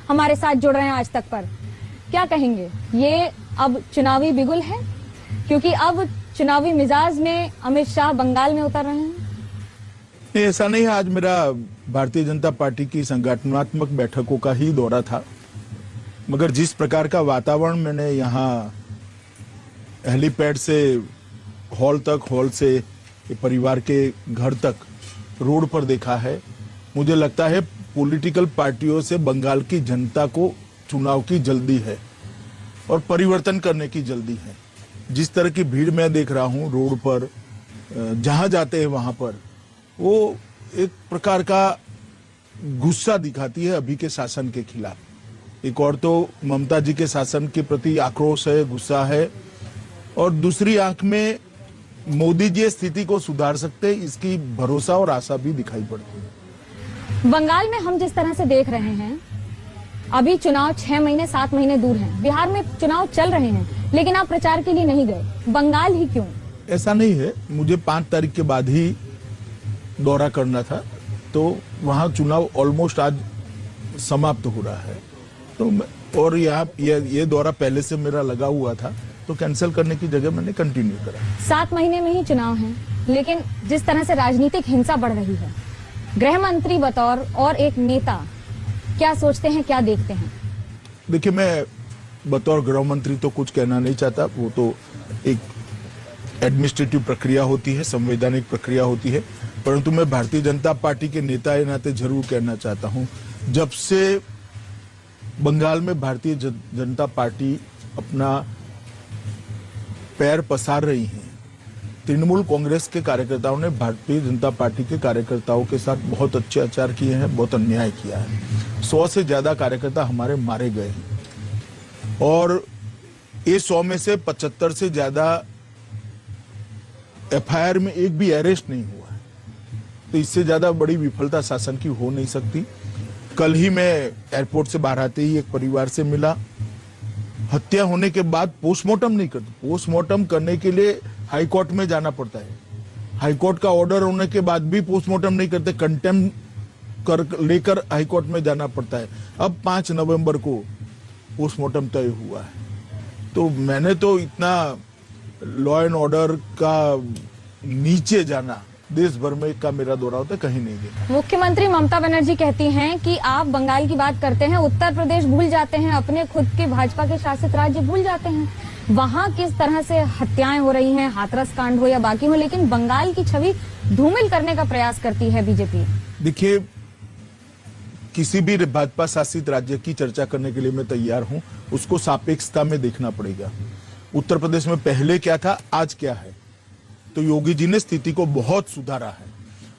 हमारे साथ जुड़ रहे हैं आज तक पर। क्या कहेंगे, ये अब चुनावी बिगुल है? क्योंकि अब चुनावी मिजाज में अमित शाह बंगाल में उतर रहे हैं। नहीं, ऐसा नहीं है। आज मेरा भारतीय जनता पार्टी की संगठनात्मक बैठकों का ही दौरा था, मगर जिस प्रकार का वातावरण मैंने यहाँ हेलीपैड से हॉल तक, हॉल से परिवार के घर तक, रोड पर देखा है, मुझे लगता है पॉलिटिकल पार्टियों से बंगाल की जनता को चुनाव की जल्दी है और परिवर्तन करने की जल्दी है। जिस तरह की भीड़ मैं देख रहा हूं रोड पर, जहां जाते हैं वहां पर, वो एक प्रकार का गुस्सा दिखाती है अभी के शासन के खिलाफ। एक और तो ममता जी के शासन के प्रति आक्रोश है, गुस्सा है, और दूसरी आंख में मोदी जी स्थिति को सुधार सकते, इसकी भरोसा और आशा भी दिखाई पड़ती है। बंगाल में हम जिस तरह से देख रहे हैं, अभी चुनाव 6 महीने 7 महीने दूर हैं। बिहार में चुनाव चल रहे हैं, लेकिन आप प्रचार के लिए नहीं गए। बंगाल ही क्यों? ऐसा नहीं है, मुझे 5 तारीख के बाद ही दौरा करना था, तो वहां चुनाव ऑलमोस्ट आज समाप्त हो रहा है, तो और यहाँ ये दौरा पहले से मेरा लगा हुआ था, तो कैंसिल करने की जगह मैंने कंटिन्यू करा। 7 महीने में ही चुनाव है, लेकिन जिस तरह से राजनीतिक हिंसा बढ़ रही है, गृह मंत्री बतौर और एक नेता क्या सोचते हैं, क्या देखते हैं? देखिए, मैं बतौर गृह मंत्री तो कुछ कहना नहीं चाहता। वो तो एक एडमिनिस्ट्रेटिव प्रक्रिया होती है, संवैधानिक प्रक्रिया होती है, परंतु मैं भारतीय जनता पार्टी के नेता के नाते जरूर कहना चाहता हूं, जब से बंगाल में भारतीय जनता पार्टी अपना पैर पसार रही है, तृणमूल कांग्रेस के कार्यकर्ताओं ने भारतीय जनता पार्टी के कार्यकर्ताओं के साथ बहुत अच्छे आचार किए हैं, बहुत अन्याय किया है। 100 से ज्यादा कार्यकर्ता हमारे मारे गए हैं, और ये 100 में से 75 से ज्यादा एफआईआर में एक भी अरेस्ट नहीं हुआ है। तो इससे ज्यादा बड़ी विफलता शासन की हो नहीं सकती। कल ही मैं एयरपोर्ट से बाहर आते ही एक परिवार से मिला, हत्या होने के बाद पोस्टमार्टम नहीं करते। पोस्टमार्टम करने के लिए हाई कोर्ट में जाना पड़ता है, हाई कोर्ट का ऑर्डर होने के बाद भी पोस्टमार्टम नहीं करते, कंटेम्प्ट कर लेकर हाई कोर्ट में जाना पड़ता है। अब 5 नवंबर को पोस्टमार्टम तय हुआ है, तो मैंने तो इतना लॉ एंड ऑर्डर का नीचे जाना देश भर में का मेरा दौरा होता कहीं नहीं देखा। मुख्यमंत्री ममता बनर्जी कहती हैं कि आप बंगाल की बात करते हैं, उत्तर प्रदेश भूल जाते हैं, अपने खुद के भाजपा के शासित राज्य भूल जाते हैं। वहां किस तरह से हत्याएं हो रही हैं, हाथरस कांड हो या बाकी हो, लेकिन बंगाल की छवि धूमिल करने का प्रयास करती है बीजेपी। देखिए, किसी भी भाजपा शासित राज्य की चर्चा करने के लिए मैं तैयार हूं, उसको सापेक्षता में देखना पड़ेगा। उत्तर प्रदेश में पहले क्या था, आज क्या है। तो योगी जी ने स्थिति को बहुत सुधारा है,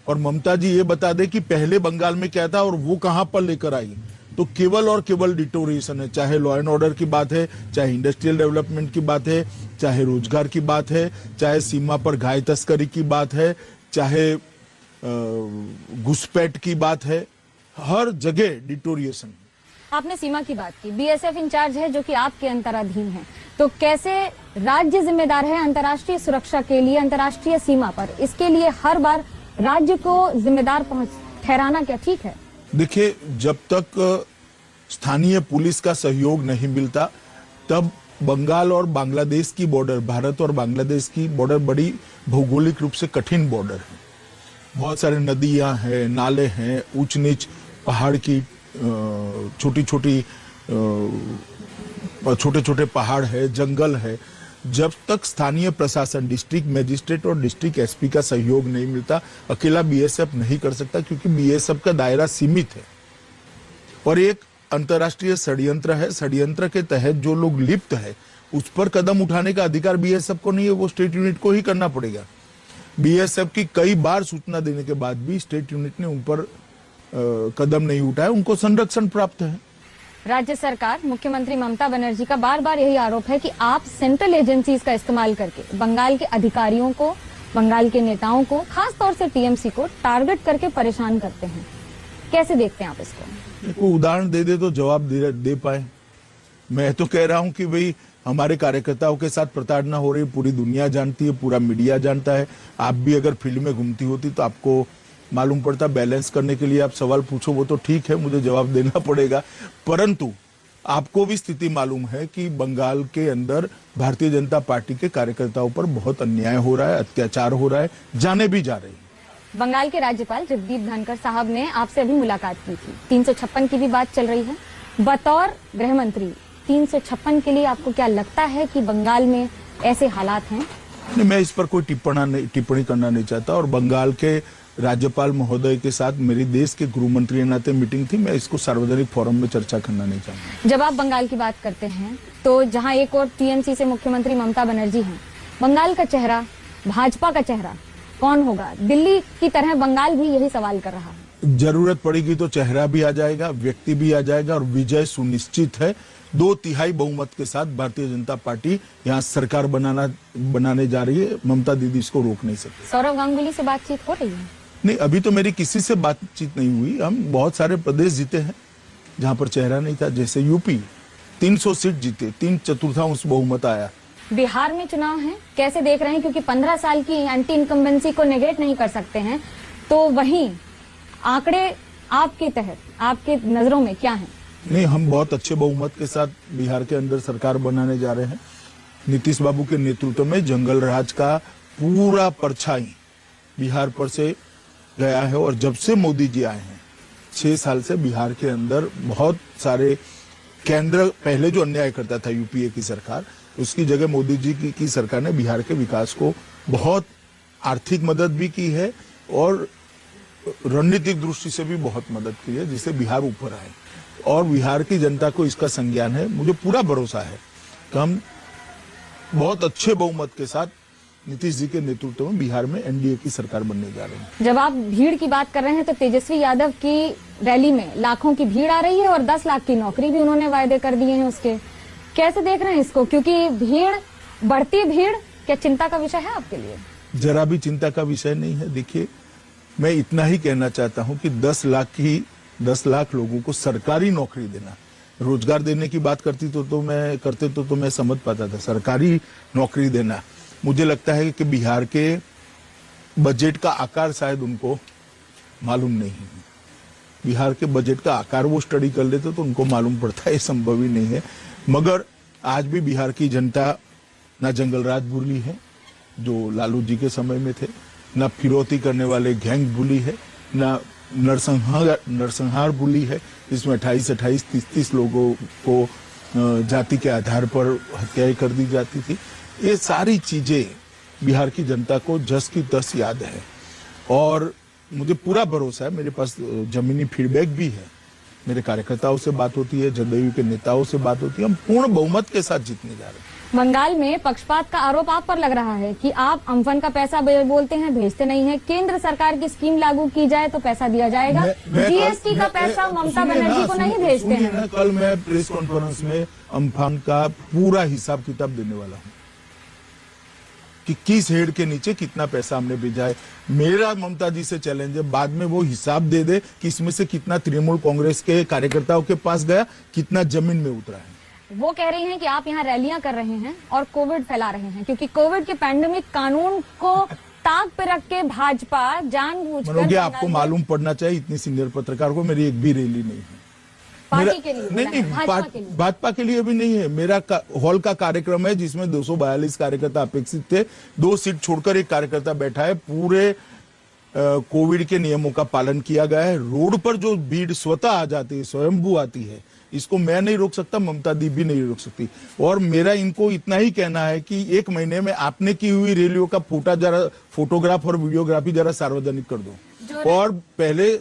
और ममता जी ये बता दे कि पहले बंगाल में क्या था और वो कहां पर लेकर आई, तो केवल और केवल डिटोरिएशन है। चाहे लॉ एंड ऑर्डर की बात है, चाहे इंडस्ट्रियल डेवलपमेंट की बात है, चाहे रोजगार की बात है, चाहे सीमा पर गाय तस्करी की बात है, चाहे घुसपैठ की बात है, हर जगह डिटोरिएशन। आपने सीमा की बात की, बीएसएफ इंचार्ज है जो कि आपके अंतराधीन है, तो कैसे राज्य जिम्मेदार है अंतर्राष्ट्रीय सुरक्षा के लिए, अंतर्राष्ट्रीय सीमा पर? इसके लिए हर बार राज्य को जिम्मेदार ठहराना क्या ठीक है? देखिए, जब तक स्थानीय पुलिस का सहयोग नहीं मिलता, तब बंगाल और बांग्लादेश की बॉर्डर, भारत और बांग्लादेश की बॉर्डर बड़ी भौगोलिक रूप से कठिन बॉर्डर है। बहुत सारे नदियां हैं, नाले हैं, ऊंच नीच पहाड़ की छोटे छोटे पहाड़ है, जंगल है। जब तक स्थानीय प्रशासन, डिस्ट्रिक्ट मजिस्ट्रेट और डिस्ट्रिक्ट एसपी का सहयोग नहीं मिलता, अकेला बीएसएफ नहीं कर सकता, क्योंकि बीएसएफ का दायरा सीमित है और एक अंतर्राष्ट्रीय षड्यंत्र है। षड्यंत्र के तहत जो लोग लिप्त है, उस पर कदम उठाने का अधिकार बीएसएफ को नहीं है, वो स्टेट यूनिट को ही करना पड़ेगा। बीएसएफ की कई बार सूचना देने के बाद भी स्टेट यूनिट ने उन पर कदम नहीं उठाया, उनको संरक्षण प्राप्त है। राज्य सरकार, मुख्यमंत्री ममता बनर्जी का बार बार यही आरोप है कि आप सेंट्रल एजेंसीज का इस्तेमाल करके बंगाल के अधिकारियों को, बंगाल के नेताओं को, खास तौर से टीएमसी को टारगेट करके परेशान करते हैं। कैसे देखते हैं आप इसको? कोई उदाहरण दे तो जवाब दे पाए। मैं तो कह रहा हूं कि भाई, हमारे कार्यकर्ताओं के साथ प्रताड़ना हो रही, पूरी दुनिया जानती है, पूरा मीडिया जानता है। आप भी अगर फील्ड में घूमती होती तो आपको मालूम पड़ता। बैलेंस करने के लिए आप सवाल पूछो वो तो ठीक है, मुझे जवाब देना पड़ेगा, परंतु आपको भी स्थिति मालूम है कि बंगाल के अंदर भारतीय जनता पार्टी के कार्यकर्ताओं पर बहुत अन्याय हो रहा है, अत्याचार हो रहा है, जाने भी जा रही है। बंगाल के राज्यपाल जगदीप धनखड़ साहब ने आपसे अभी मुलाकात की थी। 356 की भी बात चल रही है। बतौर गृह मंत्री 356 के लिए आपको क्या लगता है कि बंगाल में ऐसे हालात हैं? नहीं, मैं इस पर कोई टिप्पणी करना नहीं चाहता, और बंगाल के राज्यपाल महोदय के साथ मेरी देश के गृह मंत्री के नाते मीटिंग थी, मैं इसको सार्वजनिक फोरम में चर्चा करना नहीं चाहता। जब आप बंगाल की बात करते हैं तो जहां एक और टीएमसी से मुख्यमंत्री ममता बनर्जी हैं, बंगाल का चेहरा, भाजपा का चेहरा कौन होगा? दिल्ली की तरह बंगाल भी यही सवाल कर रहा है। जरूरत पड़ेगी तो चेहरा भी आ जाएगा, व्यक्ति भी आ जाएगा, और विजय सुनिश्चित है। 2/3 बहुमत के साथ भारतीय जनता पार्टी यहाँ सरकार बनाने जा रही है। ममता दीदी इसको रोक नहीं सकती। सौरव गांगुली से बातचीत हो रही है? नहीं, अभी तो मेरी किसी से बातचीत नहीं हुई। हम बहुत सारे प्रदेश जीते हैं जहां पर चेहरा नहीं था, जैसे यूपी 300 सीट जीते, 3/4 बहुमत आया। बिहार में चुनाव है, कैसे देख रहे हैं? क्योंकि 15 साल की एंटी इनकम्बेंसी को नेगेट नहीं कर सकते हैं, तो वहीं आंकड़े आपके तहत, आपके नजरों में क्या है? नहीं, हम बहुत अच्छे बहुमत के साथ बिहार के अंदर सरकार बनाने जा रहे हैं। नीतीश बाबू के नेतृत्व में जंगल राज का पूरा परछाई बिहार पर से गया है, और जब से मोदी जी आए हैं 6 साल से बिहार के अंदर बहुत सारे केंद्र, पहले जो अन्याय करता था यूपीए की सरकार, उसकी जगह मोदी जी की सरकार ने बिहार के विकास को बहुत आर्थिक मदद भी की है और रणनीतिक दृष्टि से भी बहुत मदद की है, जिससे बिहार ऊपर आए। और बिहार की जनता को इसका संज्ञान है। मुझे पूरा भरोसा है कि हम बहुत अच्छे बहुमत के साथ नीतीश जी के नेतृत्व में बिहार में एनडीए की सरकार बनने जा रही है। जब आप भीड़ की बात कर रहे हैं तो तेजस्वी यादव की रैली में लाखों की भीड़ आ रही है और 10 लाख की नौकरी भी उन्होंने वायदे कर दिए हैं उसके। कैसे देख रहे हैं इसको? क्योंकि बढ़ती भीड़ क्या चिंता का विषय है आपके लिए? जरा भी चिंता का विषय नहीं है। देखिए, मैं इतना ही कहना चाहता हूं कि 10 लाख लोगों को सरकारी नौकरी देना, रोजगार देने की बात तो मैं समझ पाता था। सरकारी नौकरी देना, मुझे लगता है कि बिहार के बजट का आकार शायद उनको मालूम नहीं है। बिहार के बजट का आकार वो स्टडी कर लेते तो उनको मालूम पड़ता है, ये संभव ही नहीं है। मगर आज भी बिहार की जनता ना जंगल राज भूली है जो लालू जी के समय में थे, ना फिरौती करने वाले गैंग भूली है, ना नरसंहार भूली है, जिसमें 28, 30 लोगों को जाति के आधार पर हत्याएं कर दी जाती थी। ये सारी चीजें बिहार की जनता को जस की तस याद है, और मुझे पूरा भरोसा है। मेरे पास जमीनी फीडबैक भी है, मेरे कार्यकर्ताओं से बात होती है, जदयू के नेताओं से बात होती है। हम पूर्ण बहुमत के साथ जीतने जा रहे हैं। बंगाल में पक्षपात का आरोप आप पर लग रहा है कि आप अम्फन का पैसा बोलते हैं, भेजते नहीं है। केंद्र सरकार की स्कीम लागू की जाए तो पैसा दिया जाएगा, जीएसटी का पैसा ममता बनर्जी को नहीं भेजते हैं। कल मैं प्रेस कॉन्फ्रेंस में अम्फन का पूरा हिसाब किताब देने वाला हूँ कि किस हेड के नीचे कितना पैसा हमने भेजा है। मेरा ममता जी से चैलेंज है, बाद में वो हिसाब दे दे कि इसमें से कितना तृणमूल कांग्रेस के कार्यकर्ताओं के पास गया, कितना जमीन में उतरा है। वो कह रही हैं कि आप यहाँ रैलियां कर रहे हैं और कोविड फैला रहे हैं, क्योंकि कोविड के पैंडेमिक कानून को ताक पे रख के भाजपा जानबूझकर। आपको मालूम पड़ना चाहिए, इतनी सीनियर पत्रकार को मेरी एक भी रैली नहीं है। पार्टी के लिए नहीं, भाजपा के लिए भी नहीं है। मेरा हॉल का कार्यक्रम है जिसमें 242 कार्यकर्ता अपेक्षित थे। 2 सीट छोड़कर एक कार्यकर्ता बैठा है। पूरे कोविड के नियमों का पालन किया गया है। रोड पर जो भीड़ स्वतः आ जाती है, स्वयंभू आती है, इसको मैं नहीं रोक सकता, ममता दी भी नहीं रोक सकती। और मेरा इनको इतना ही कहना है कि 1 महीने में आपने की हुई रैलियों का फोटोग्राफ और वीडियोग्राफी जरा सार्वजनिक कर दो। और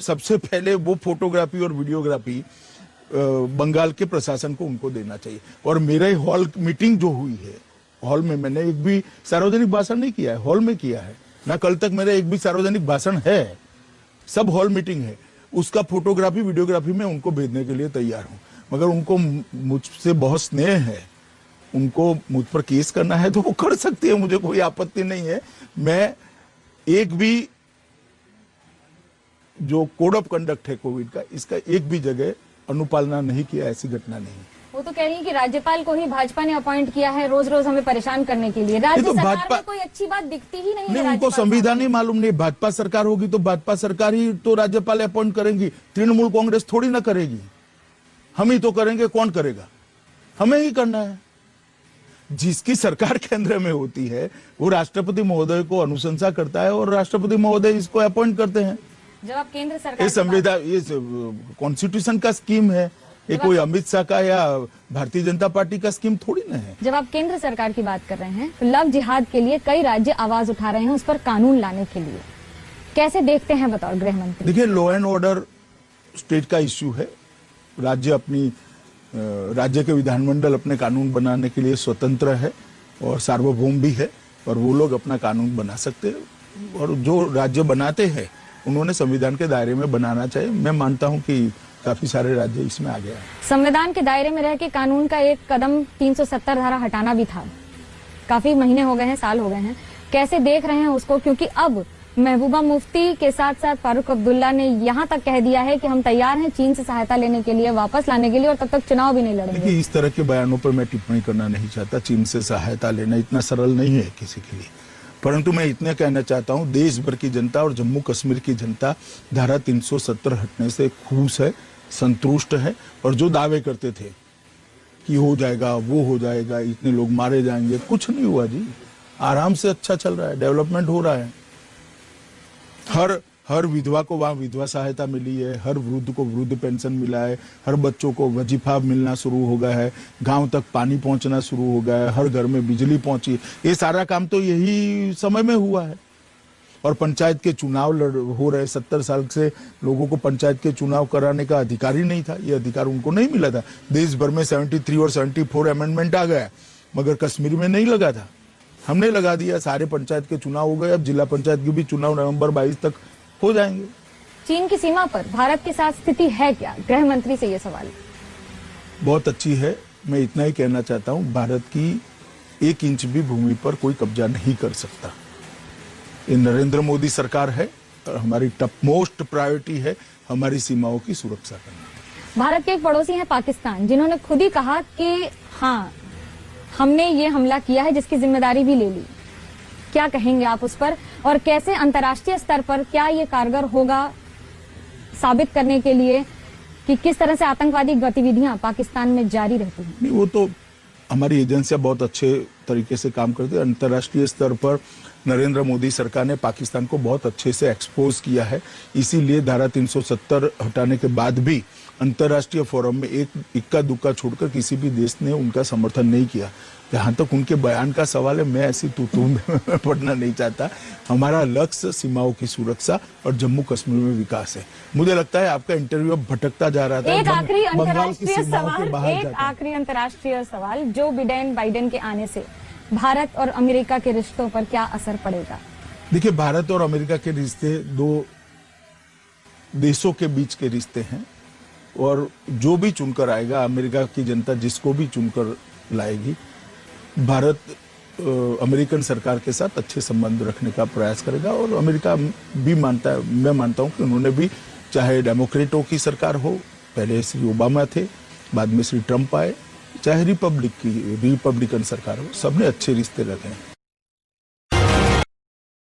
सबसे पहले वो फोटोग्राफी और वीडियोग्राफी बंगाल के प्रशासन को उनको देना चाहिए। और मेरे हॉल मीटिंग जो हुई है, हॉल में मैंने एक भी सार्वजनिक भाषण नहीं किया है, हॉल में किया है ना। कल तक मेरा एक भी सार्वजनिक भाषण है, सब हॉल मीटिंग है। उसका फोटोग्राफी वीडियोग्राफी में उनको भेजने के लिए तैयार हूं। मगर उनको मुझसे बहुत स्नेह है, उनको मुझ पर केस करना है तो वो कर सकती है, मुझे कोई आपत्ति नहीं है। मैं एक भी जो कोड ऑफ कंडक्ट है कोविड का, इसका एक भी जगह अनुपालना नहीं किया, ऐसी घटना नहीं। तो कह रही हैं कि राज्यपाल को ही भाजपा ने अपॉइंट किया है रोज रोज हमें परेशान करने के लिए। राज्य तो सरकार भाजपा- में कोई अच्छी बात दिखती ही नहीं है। नहीं, उनको राज्यपाल संविधान ही मालूम नहीं। भाजपा सरकार होगी तो भाजपा सरकार ही तो राज्यपाल अपॉइंट करेंगी, तृणमूल कांग्रेस थोड़ी ना करेगी। हम ही तो करेंगे, कौन करेगा? हमें ही करना है। जिसकी सरकार केंद्र में होती है वो राष्ट्रपति महोदय को अनुशंसा करता है और राष्ट्रपति महोदय इसको अपॉइंट करते हैं। जब आप केंद्र सरकार ये संविधान, ये कॉन्स्टिट्यूशन का स्कीम है, ये कोई अमित शाह का या भारतीय जनता पार्टी का स्कीम थोड़ी ना है। जब आप केंद्र सरकार की बात कर रहे हैं तो लव जिहाद के लिए कई राज्य आवाज उठा रहे हैं उस पर कानून लाने के लिए, कैसे देखते हैं बतौर गृह मंत्री? देखिए, लॉ एंड ऑर्डर स्टेट का इश्यू है। राज्य अपनी राज्य के विधानमंडल अपने कानून बनाने के लिए स्वतंत्र है और सार्वभौम भी है, और वो लोग अपना कानून बना सकते हैं। और जो राज्य बनाते हैं उन्होंने संविधान के दायरे में बनाना चाहिए। मैं मानता हूं कि काफी सारे राज्य इसमें आ गए हैं। संविधान के दायरे में रह के कानून का एक कदम 370 धारा हटाना भी था। काफी महीने हो गए हैं, साल हो गए हैं, कैसे देख रहे हैं उसको? क्योंकि अब महबूबा मुफ्ती के साथ साथ फारूक अब्दुल्ला ने यहाँ तक कह दिया है कि हम तैयार हैं चीन से सहायता लेने के लिए, वापस लाने के लिए, और तब तक चुनाव भी नहीं लड़ेंगे। देखिए, इस तरह के बयानों पर मैं टिप्पणी करना नहीं चाहता। चीन से सहायता लेना इतना सरल नहीं है किसी के लिए। परंतु मैं इतना कहना चाहता हूं, देश भर की जनता और जम्मू कश्मीर की जनता धारा 370 हटने से खुश है, संतुष्ट है। और जो दावे करते थे कि हो जाएगा, वो हो जाएगा, इतने लोग मारे जाएंगे, कुछ नहीं हुआ जी। आराम से अच्छा चल रहा है, डेवलपमेंट हो रहा है। हर विधवा को वहां विधवा सहायता मिली है, हर वृद्ध को वृद्ध पेंशन मिला है, हर बच्चों को वजीफा मिलना शुरू हो गया है, गांव तक पानी पहुंचना शुरू हो गया है, हर घर में बिजली पहुंची। ये सारा काम तो यही समय में हुआ है। और पंचायत के चुनाव हो रहे, 70 साल से लोगों को पंचायत के चुनाव कराने का अधिकार ही नहीं था। ये अधिकार उनको नहीं मिला था। देश भर में 73 और 74 अमेंडमेंट आ गया, मगर कश्मीर में नहीं लगा था। हमने लगा दिया, सारे पंचायत के चुनाव हो गए। अब जिला पंचायत के भी चुनाव नवंबर 22 तक हो जाएंगे। चीन की सीमा पर भारत के साथ स्थिति है क्या? गृह मंत्री से ये सवाल। बहुत अच्छी है। मैं इतना ही कहना चाहता हूं, भारत की 1 इंच भी भूमि पर कोई कब्जा नहीं कर सकता। ये नरेंद्र मोदी सरकार है और हमारी टॉप मोस्ट प्रायोरिटी है हमारी सीमाओं की सुरक्षा करना। भारत के एक पड़ोसी हैं पाकिस्तान, जिन्होंने खुद ही कहा कि हाँ, हमने ये हमला किया है जिसकी जिम्मेदारी भी ले ली। क्या कहेंगे आप उस पर? और कैसे अंतर्राष्ट्रीय स्तर पर क्या ये कारगर होगा साबित करने के लिए कि किस तरह से आतंकवादी गतिविधियां पाकिस्तान में जारी रहती हैं? नहीं, वो तो हमारी एजेंसियां बहुत अच्छे तरीके से काम करती है। अंतर्राष्ट्रीय स्तर पर नरेंद्र मोदी सरकार ने पाकिस्तान को बहुत अच्छे से एक्सपोज किया है। इसीलिए धारा 370 हटाने के बाद भी अंतर्राष्ट्रीय फोरम में एक इक्का दुक्का छोड़कर किसी भी देश ने उनका समर्थन नहीं किया। जहां तक उनके बयान का सवाल है, मैं ऐसी तू में पढ़ना नहीं चाहता। हमारा लक्ष्य सीमाओं की सुरक्षा और जम्मू कश्मीर में विकास है। मुझे लगता है आपका इंटरव्यू अब भटकता जा रहा था। एक आखिरी बंगाल की अंतर्राष्ट्रीय सीमाओं के सवाल, बाहर एक जाता है। आखिरी अंतर्राष्ट्रीय सवाल, जो बाइडेन के आने से भारत और अमेरिका के रिश्तों पर क्या असर पड़ेगा? देखिए, भारत और अमेरिका के रिश्ते दो देशों के बीच के रिश्ते हैं, और जो भी चुनकर आएगा, अमेरिका की जनता जिसको भी चुनकर लाएगी, भारत अमेरिकन सरकार के साथ अच्छे संबंध रखने का प्रयास करेगा। और अमेरिका भी मानता है, मैं मानता हूं कि उन्होंने भी, चाहे डेमोक्रेटों की सरकार हो, पहले श्री ओबामा थे, बाद में श्री ट्रंप आए, चाहे रिपब्लिकन सरकार हो, सबने अच्छे रिश्ते रखे हैं।